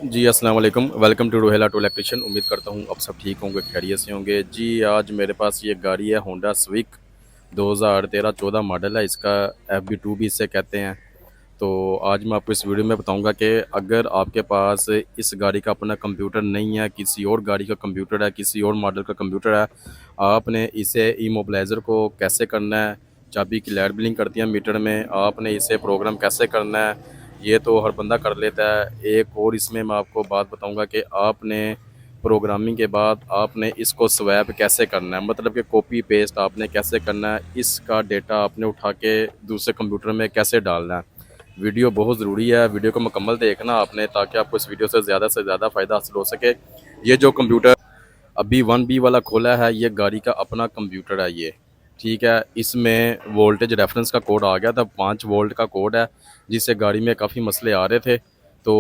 जी अस्सलाम वालेकुम। Welcome to Rohela to electrician. उम्मीद करता हूँ आप सब ठीक होंगे, खैरियत से होंगे। जी आज मेरे पास ये गाड़ी है होंडा स्विक 2013-14 मॉडल है। इसका FB2 भी इसे कहते हैं। तो आज मैं आपको इस वीडियो में बताऊंगा कि अगर आपके पास इस गाड़ी का अपना कंप्यूटर नहीं है, किसी और गाड़ी का कंप्यूटर है, किसी और मॉडल का कंप्यूटर है, आपने इसे इमोबिलाइज़र को कैसे करना है। चाबी की लाइट ब्लिंक करती है मीटर में, आपने इसे प्रोग्राम कैसे करना है ये तो हर बंदा कर लेता है। एक और इसमें मैं आपको बात बताऊंगा कि आपने प्रोग्रामिंग के बाद आपने इसको स्वैप कैसे करना है, मतलब कि कॉपी पेस्ट आपने कैसे करना है, इसका डेटा आपने उठा के दूसरे कंप्यूटर में कैसे डालना है। वीडियो बहुत ज़रूरी है, वीडियो को मुकम्मल देखना आपने, ताकि आपको इस वीडियो से ज़्यादा फ़ायदा हासिल हो सके। ये जो कंप्यूटर अभी 1B वाला खोला है, ये गाड़ी का अपना कंप्यूटर है ये, ठीक है। इसमें वोल्टेज रेफरेंस का कोड आ गया था, 5 वोल्ट का कोड है, जिससे गाड़ी में काफ़ी मसले आ रहे थे। तो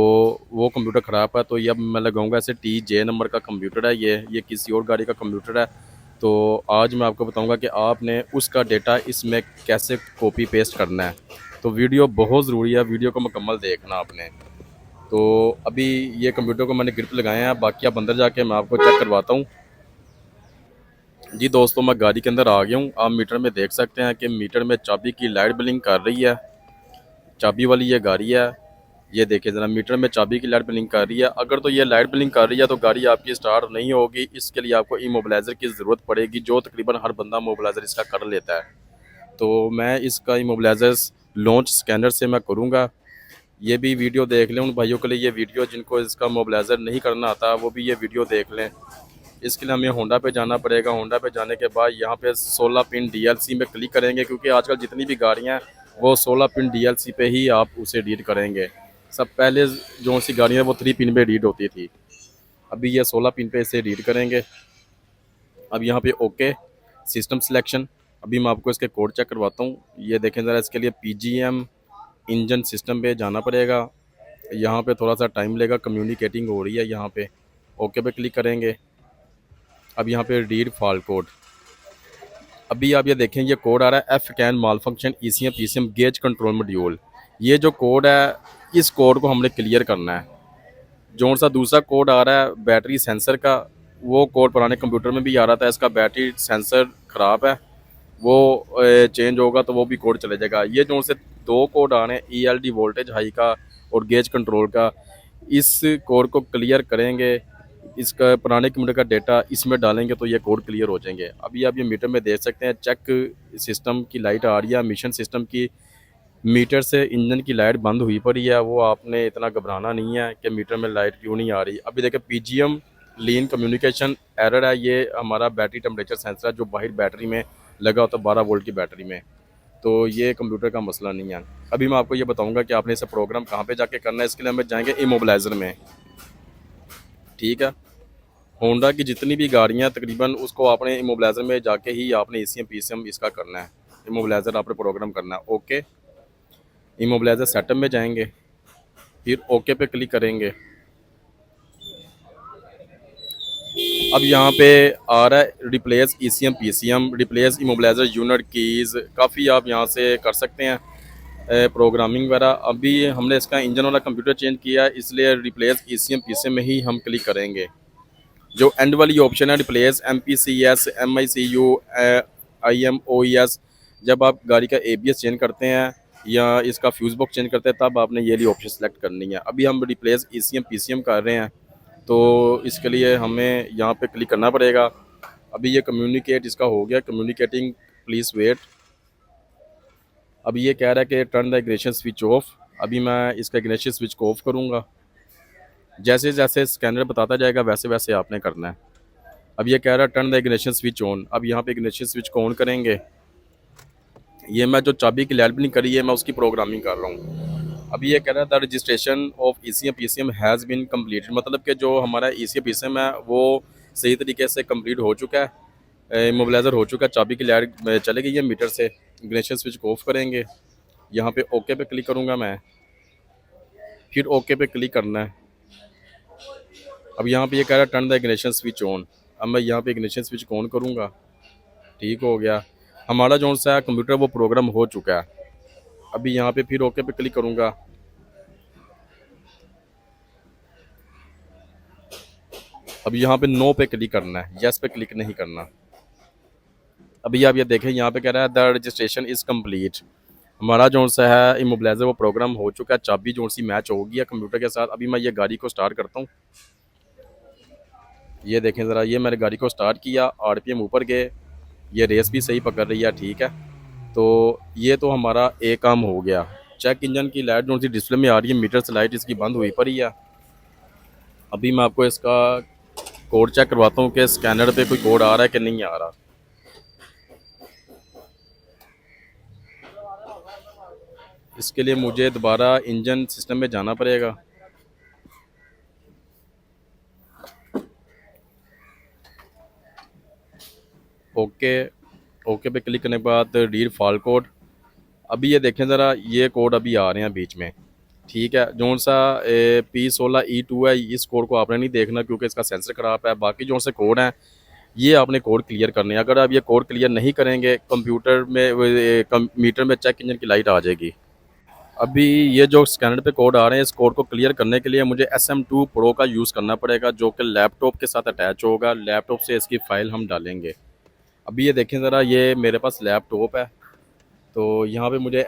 वो कंप्यूटर ख़राब है, तो ये अब मैं लगाऊंगा ऐसे TJ नंबर का कंप्यूटर है ये किसी और गाड़ी का कंप्यूटर है। तो आज मैं आपको बताऊंगा कि आपने उसका डेटा इसमें कैसे कॉपी पेस्ट करना है। तो वीडियो बहुत ज़रूरी है, वीडियो को मुकम्मल देखना आपने। तो अभी ये कंप्यूटर को मैंने ग्रिप लगाए हैं, बाकी आप अंदर जाके मैं आपको चेक करवाता हूँ। जी दोस्तों, मैं गाड़ी के अंदर आ गया हूँ। आप मीटर में देख सकते हैं कि मीटर में चाबी की लाइट ब्लिंक कर रही है। चाबी वाली ये गाड़ी है, ये देखिए ज़रा, मीटर में चाबी की लाइट ब्लिंक कर रही है। अगर तो ये लाइट ब्लिंक कर रही है तो गाड़ी आपकी स्टार्ट नहीं होगी। इसके लिए आपको इमोबिलाइज़र की ज़रूरत पड़ेगी, जो तकरीबन हर बंदा मोबिलाइज़र इसका कर लेता है। तो मैं इसका इमोबिलाइज़र लॉन्च स्कैनर से मैं करूँगा। ये भी वीडियो देख लें उन भाइयों के लिए, ये वीडियो जिनको इसका मोबिलाइज़र नहीं करना आता वो भी ये वीडियो देख लें। इसके लिए हमें होंडा पे जाना पड़ेगा। होंडा पे जाने के बाद यहाँ पे 16 पिन DLC में क्लिक करेंगे, क्योंकि आजकल जितनी भी गाड़ियाँ हैं वो 16 पिन DLC पे ही आप उसे रीड करेंगे। सब पहले जो सी गाड़ियाँ वो 3 पिन पे रीड होती थी, अभी ये 16 पिन पे इसे रीड करेंगे। अब यहाँ पे ओके सिस्टम सिलेक्शन। अभी मैं आपको इसके कोड चेक करवाता हूँ। ये देखें ज़रा, इसके लिए PGM इंजन सिस्टम पे जाना पड़ेगा। यहाँ पे थोड़ा सा टाइम लेगा, कम्युनिकेटिंग हो रही है यहाँ पे। ओके पे क्लिक करेंगे। अब यहाँ पे रीड फॉल्ट कोड। अभी आप ये देखें, ये कोड आ रहा है FCAN malfunction ECM PCM gauge control module. ये जो कोड है, इस कोड को हमने क्लियर करना है। जो सा दूसरा कोड आ रहा है बैटरी सेंसर का, वो कोड पुराने कंप्यूटर में भी आ रहा था। इसका बैटरी सेंसर ख़राब है, वो चेंज होगा तो वो भी कोड चले जाएगा। ये जो से 2 कोड आ रहे हैं ELD वोल्टेज हाई का और गेज कंट्रोल का, इस कोड को क्लियर करेंगे। इसका पुराने कंप्यूटर का डेटा इसमें डालेंगे तो ये कोड क्लियर हो जाएंगे। अभी आप ये मीटर में देख सकते हैं, चेक सिस्टम की लाइट आ रही है, मिशन सिस्टम की। मीटर से इंजन की लाइट बंद हुई पड़ी है, वो आपने इतना घबराना नहीं है कि मीटर में लाइट क्यों नहीं आ रही। अभी देखिए PGM लीन कम्युनिकेशन एरर है। ये हमारा बैटरी टेम्परेचर सेंसर है जो बाहर बैटरी में लगा होता है, 12 वोल्ट की बैटरी में। तो ये कंप्यूटर का मसला नहीं है। अभी मैं आपको ये बताऊंगा कि आपने इसे प्रोग्राम कहाँ पे जाके करना है। इसके लिए हमें जाएंगे इमोबिलाइज़र में, ठीक है। होंडा की जितनी भी गाड़ियाँ तकरीबन, उसको आपने इमोबिलाइज़र में जाके ही आपने ECM PCM इसका करना है। इमोबिलाइज़र आपने प्रोग्राम करना है। ओके, इमोबिलाइज़र सेटअप में जाएंगे, फिर ओके पे क्लिक करेंगे। अब यहाँ पे आ रहा है replace ECM PCM, replace immobiliser unit keys. काफ़ी आप यहाँ से कर सकते हैं प्रोग्रामिंग वगैरह। अभी हमने इसका इंजन वाला कंप्यूटर चेंज किया है, इसलिए रिप्लेस ECM PCM में ही हम क्लिक करेंगे। जो एंड वाली ऑप्शन है रिप्लेस MPCS MICU IMOES, जब आप गाड़ी का ABS चेंज करते हैं या इसका फ्यूज़ बॉक्स चेंज करते हैं तब आपने ये वाली ऑप्शन सेलेक्ट करनी है। अभी हम रिप्लेस ECM PCM कर रहे हैं, तो इसके लिए हमें यहाँ पे क्लिक करना पड़ेगा। अभी ये कम्युनिकेट इसका हो गया, कम्युनिकेटिंग प्लीज़ वेट। अभी ये कह रहा है कि turn the ignition switch off. अभी मैं इसका इग्निशन स्विच को ऑफ करूँगा। जैसे जैसे स्कैनर बताता जाएगा वैसे वैसे आपने करना है। अब ये कह रहा है turn the ignition switch on. अब यहाँ पे इग्निशन स्विच को ऑन करेंगे। ये मैं जो चाबी की लाइट ब्लिंक करी है मैं उसकी प्रोग्रामिंग कर रहा हूँ। अभी ये कह रहा है the registration of ECM PCM has been completed, मतलब कि जो हमारा ECM PCM है वो सही तरीके से कंप्लीट हो चुका है, मोबिलाइज़र हो चुका है, चाबी की लाइट चले गई है मीटर से। इग्निशन स्विच को ऑफ करेंगे। यहाँ पे ओके पे क्लिक करूँगा मैं, फिर ओके पे क्लिक करना है। अब यहाँ पे ये कह रहा है turn the ignition switch on. अब मैं यहाँ पे इग्निशन स्विच को ऑन करूँगा, ठीक हो गया। हमारा जो सा कंप्यूटर वो प्रोग्राम हो चुका है। अभी यहाँ पे फिर ओके पे क्लिक करूँगा। अब यहाँ पे नो पे क्लिक करना है, यस पे क्लिक नहीं करना। अभी आप ये देखें, यहाँ पे कह रहा है द रजिस्ट्रेशन इज़ कम्प्लीट। हमारा जो सा है इमोबिलाइजर वो प्रोग्राम हो चुका है, चाबी जो सी मैच हो गई है कंप्यूटर के साथ। अभी मैं ये गाड़ी को स्टार्ट करता हूँ। ये देखें ज़रा, ये मैंने गाड़ी को स्टार्ट किया, आरपीएम ऊपर गए, ये रेस भी सही पकड़ रही है, ठीक है। तो ये तो हमारा एक काम हो गया। चेक इंजन की लाइट जो सी डिस्प्ले में आ रही है, मीटर से लाइट इसकी बंद हुई पड़ी है। अभी मैं आपको इसका कोड चेक करवाता हूँ कि स्कैनर पे कोई कोड आ रहा है कि नहीं आ रहा। इसके लिए मुझे दोबारा इंजन सिस्टम में जाना पड़ेगा। ओके, ओके पे क्लिक करने के बाद रीड फॉल कोड। अभी ये देखें ज़रा, ये कोड अभी आ रहे हैं बीच में, ठीक है। जो सा P16E2 है, इस कोड को आपने नहीं देखना क्योंकि इसका सेंसर ख़राब है। बाकी जो से कोड हैं ये आपने कोड क्लियर करने हैं। अगर आप ये कोड क्लियर नहीं करेंगे, कंप्यूटर में मीटर में चेक इंजन की लाइट आ जाएगी। अभी ये जो स्कैनर पे कोड आ रहे हैं, इस कोड को क्लियर करने के लिए मुझे SM2 Pro का यूज़ करना पड़ेगा, जो कि लैपटॉप के साथ अटैच होगा। लैपटॉप से इसकी फ़ाइल हम डालेंगे। अभी ये देखें ज़रा, ये मेरे पास लैपटॉप है, तो यहाँ पे मुझे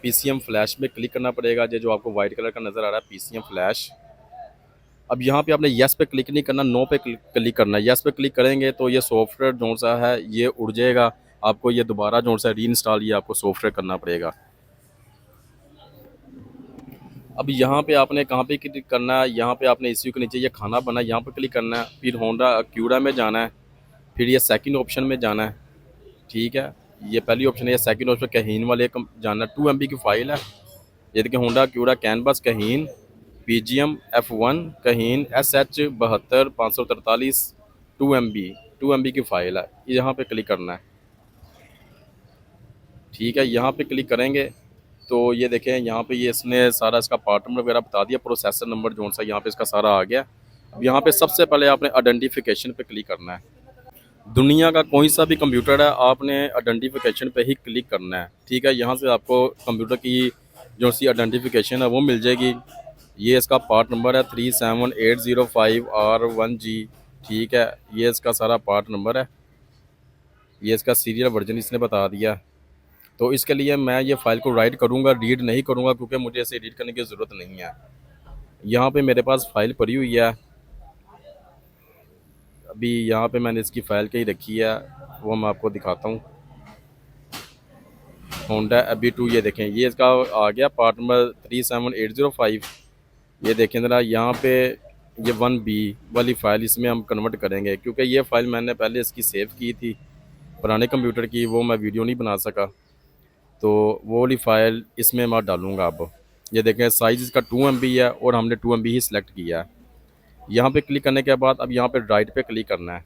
PCM फ्लैश में क्लिक करना पड़ेगा। ये जो आपको वाइट कलर का नज़र आ रहा है PCM फ्लैश। अब यहाँ पे आपने येस पे क्लिक नहीं करना, नो पे क्लिक करना है। येस पे क्लिक करेंगे तो ये सॉफ्टवेयर जो सा है ये उड़ जाएगा। आपको ये दोबारा जो सा री इंस्टॉल ये आपको सॉफ्टवेयर करना पड़ेगा। अब यहाँ पे आपने कहाँ पे क्लिक करना है, यहाँ पे आपने इसी के नीचे ये खाना बना यहाँ पे क्लिक करना है, फिर होंडा अक्यूरा में जाना है, फिर ये सेकंड ऑप्शन में जाना है, ठीक है। ये पहली ऑप्शन है, ये सेकंड ऑप्शन कहीन वाले जाना है। 2 MB की फ़ाइल है। ये देखिए, होंडा अक्यूरा कैनवास कहीन PGM F1 कहीन SH72 543 2 MB की फ़ाइल है। यहाँ पे क्लिक करना है, ठीक है। यहाँ पे क्लिक करेंगे तो ये देखें, यहाँ पे ये इसने सारा इसका पार्ट नंबर वगैरह बता दिया, प्रोसेसर नंबर जो सा यहाँ पे इसका सारा आ गया। अब यहाँ पे सबसे पहले आपने आइडेंटिफिकेशन पे क्लिक करना है। दुनिया का कोई सा भी कंप्यूटर है, आपने आइडेंटिफिकेशन पे ही क्लिक करना है, ठीक है। यहाँ से आपको कंप्यूटर की जो सी आइडेंटिफिकेशन है वो मिल जाएगी। ये इसका पार्ट नंबर है 37805R1G, ठीक है। ये इसका सारा पार्ट नंबर है, ये इसका सीरियल वर्जन इसने बता दिया। तो इसके लिए मैं ये फ़ाइल को राइट करूँगा, रीड नहीं करूँगा क्योंकि मुझे इसे रीड करने की ज़रूरत नहीं है। यहाँ पे मेरे पास फ़ाइल पड़ी हुई है। अभी यहाँ पे मैंने इसकी फ़ाइल कहीं रखी है, वो मैं आपको दिखाता हूँ। होंडा FB2, ये देखें, ये इसका आ गया पार्ट नंबर 37805। ये देखें ज़रा, यहाँ पे ये 1B वाली फ़ाइल इसमें हम कन्वर्ट करेंगे क्योंकि ये फ़ाइल मैंने पहले इसकी सेव की थी पुराने कंप्यूटर की, वो मैं वीडियो नहीं बना सका, तो वो वाली फ़ाइल इसमें मैं डालूँगा। अब ये देखें, साइज़ इसका 2 MB है और हमने 2 MB ही सिलेक्ट किया है। यहाँ पे क्लिक करने के बाद अब यहाँ पे राइट पे क्लिक करना है।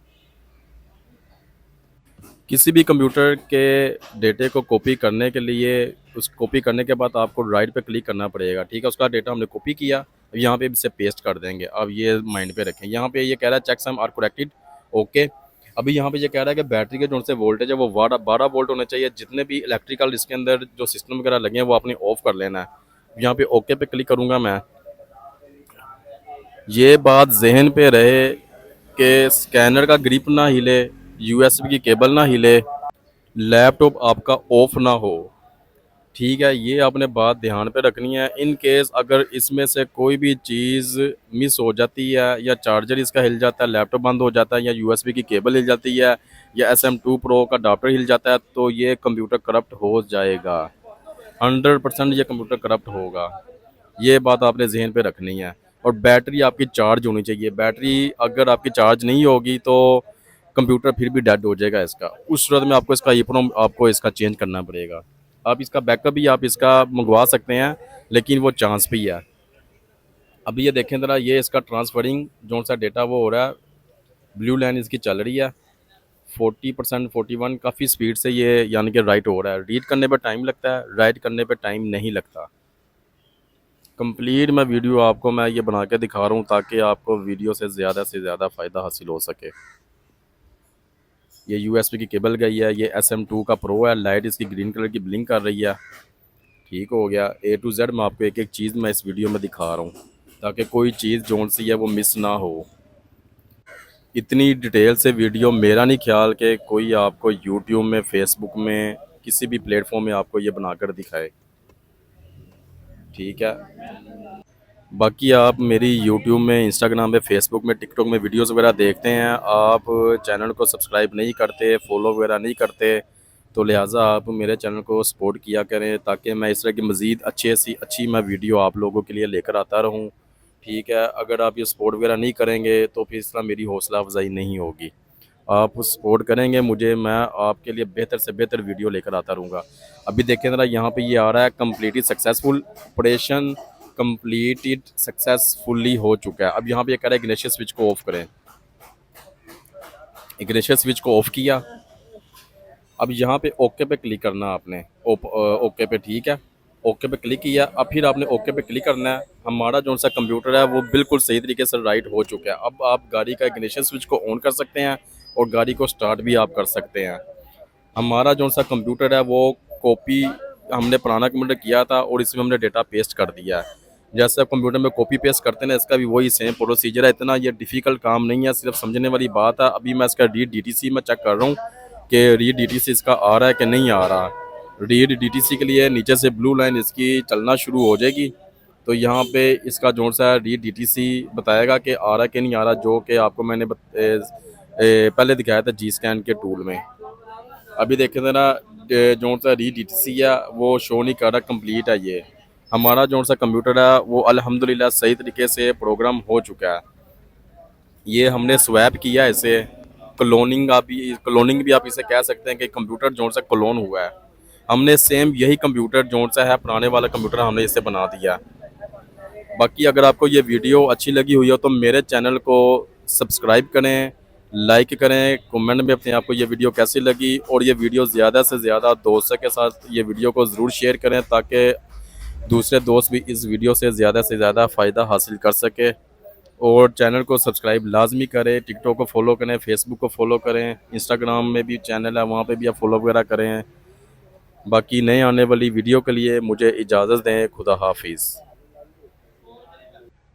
किसी भी कंप्यूटर के डेटे को कॉपी करने के लिए, उस कॉपी करने के बाद आपको राइट पे क्लिक करना पड़ेगा, ठीक है। उसका डेटा हमने कॉपी किया, अब यहाँ पे इसे पेस्ट कर देंगे। अब ये माइंड पे रखें। यहाँ पे ये कह रहा है check some are corrected, okay. अभी यहाँ पे ये कह रहा है कि बैटरी के जो से वोल्टेज है वो 12 वोल्ट होने चाहिए। जितने भी इलेक्ट्रिकल इसके अंदर जो सिस्टम वगैरह लगे हैं वो आपने ऑफ कर लेना है। यहाँ पे ओके पे क्लिक करूँगा मैं। ये बात जहन पे रहे कि स्कैनर का ग्रिप ना हिले, USB की केबल ना हिले, लैपटॉप आपका ऑफ ना हो, ठीक है। ये आपने बात ध्यान पे रखनी है। इन केस अगर इसमें से कोई भी चीज़ मिस हो जाती है, या चार्जर इसका हिल जाता है, लैपटॉप बंद हो जाता है, या USB की केबल हिल जाती है, या SM2 Pro का अडाप्टर हिल जाता है, तो ये कंप्यूटर करप्ट हो जाएगा। 100% ये कंप्यूटर करप्ट होगा। ये बात आपने जहन पे रखनी है। और बैटरी आपकी चार्ज होनी चाहिए। बैटरी अगर आपकी चार्ज नहीं होगी तो कंप्यूटर फिर भी डेड हो जाएगा इसका। उस सूरत में आपको इसका EEPROM आपको इसका चेंज करना पड़ेगा। आप इसका बैकअप भी आप इसका मंगवा सकते हैं, लेकिन वो चांस पे ही है। अभी ये देखें ज़रा, ये इसका ट्रांसफरिंग जो सा डेटा वो हो रहा है, ब्लू लाइन इसकी चल रही है 40%, 41 काफ़ी स्पीड से ये यानी कि राइट हो रहा है। रीड करने पे टाइम लगता है, राइट करने पे टाइम नहीं लगता। कंप्लीट मैं वीडियो आपको मैं ये बना के दिखा रहा हूँ ताकि आपको वीडियो से ज़्यादा फ़ायदा हासिल हो सके। ये USB की केबल गई है, ये SM2 का Pro है, लाइट इसकी ग्रीन कलर की ब्लिंक कर रही है, ठीक हो गया। A to Z मैं आपको एक एक चीज़ मैं इस वीडियो में दिखा रहा हूँ ताकि कोई चीज़ जोन सी है वो मिस ना हो। इतनी डिटेल से वीडियो मेरा नहीं ख्याल कि कोई आपको यूट्यूब में, फेसबुक में, किसी भी प्लेटफॉर्म में आपको ये बनाकर दिखाए। ठीक है, बाकी आप मेरी यूट्यूब में, इंस्टाग्राम पे, फेसबुक में, टिकटॉक में वीडियोस वगैरह देखते हैं, आप चैनल को सब्सक्राइब नहीं करते, फॉलो वगैरह नहीं करते, तो लिहाजा आप मेरे चैनल को सपोर्ट किया करें ताकि मैं इस तरह की मज़ीद अच्छी मैं वीडियो आप लोगों के लिए लेकर आता रहूं। ठीक है, अगर आप ये सपोर्ट वगैरह नहीं करेंगे तो फिर इस तरह मेरी हौसला अफजाई नहीं होगी। आप सपोर्ट करेंगे मुझे, मैं आपके लिए बेहतर से बेहतर वीडियो लेकर आता रहूँगा। अभी देखें ज़रा, यहाँ पे ये आ रहा है completed successful operation, completed successfully हो चुका है। अब यहाँ पे ये कह रहा है इग्निशन स्विच को ऑफ करें। इग्निशन स्विच को ऑफ किया, अब यहाँ पे ओके पे क्लिक करना आपने, ओके पे। ठीक है, ओके पे क्लिक किया, अब फिर आपने ओके पे क्लिक करना है। हमारा जो सा कंप्यूटर है वो बिल्कुल सही तरीके से राइट हो चुका है। अब आप गाड़ी का इग्निशन स्विच को ऑन कर सकते हैं और गाड़ी को स्टार्ट भी आप कर सकते हैं। हमारा जो सा कंप्यूटर है वो कॉपी हमने पुराना कंप्यूटर किया था और इसमें हमने डेटा पेस्ट कर दिया है। जैसे आप कंप्यूटर में कॉपी पेस्ट करते हैं ना, इसका भी वही सेम प्रोसीजर है। इतना ये डिफ़िकल्ट काम नहीं है, सिर्फ समझने वाली बात है। अभी मैं इसका रीड DTC में चेक कर रहा हूँ कि रीड DTC इसका आ रहा है कि नहीं आ रहा। रीड DTC के लिए नीचे से ब्लू लाइन इसकी चलना शुरू हो जाएगी, तो यहाँ पे इसका जो सा रीड DTC बताएगा कि आ रहा है कि नहीं आ रहा, जो कि आपको मैंने पहले दिखाया था G-Scan के टूल में। अभी देखें ज़रा, जो सा रीड DTC है वो शो नहीं कर रहा कंप्लीट है। ये हमारा जो सा कंप्यूटर है वो अल्हम्दुलिल्लाह सही तरीके से प्रोग्राम हो चुका है। ये हमने स्वैप किया इसे, क्लोनिंग भी आप इसे कह सकते हैं कि कंप्यूटर जो सा क्लोन हुआ है। हमने सेम यही कंप्यूटर जो सा है पुराने वाला कंप्यूटर हमने इसे बना दिया। बाकी अगर आपको ये वीडियो अच्छी लगी हुई हो तो मेरे चैनल को सब्सक्राइब करें, लाइक करें, कमेंट में अपने आपको ये वीडियो कैसी लगी, और ये वीडियो ज़्यादा से ज़्यादा दोस्तों के साथ ये वीडियो को ज़रूर शेयर करें ताकि दूसरे दोस्त भी इस वीडियो से ज़्यादा फ़ायदा हासिल कर सके। और चैनल को सब्सक्राइब लाजमी करें, टिकटॉक को फॉलो करें, फेसबुक को फॉलो करें, इंस्टाग्राम में भी चैनल है वहाँ पे भी आप फॉलो वगैरह करें। बाकी नए आने वाली वीडियो के लिए मुझे इजाज़त दें। खुदा हाफिज़।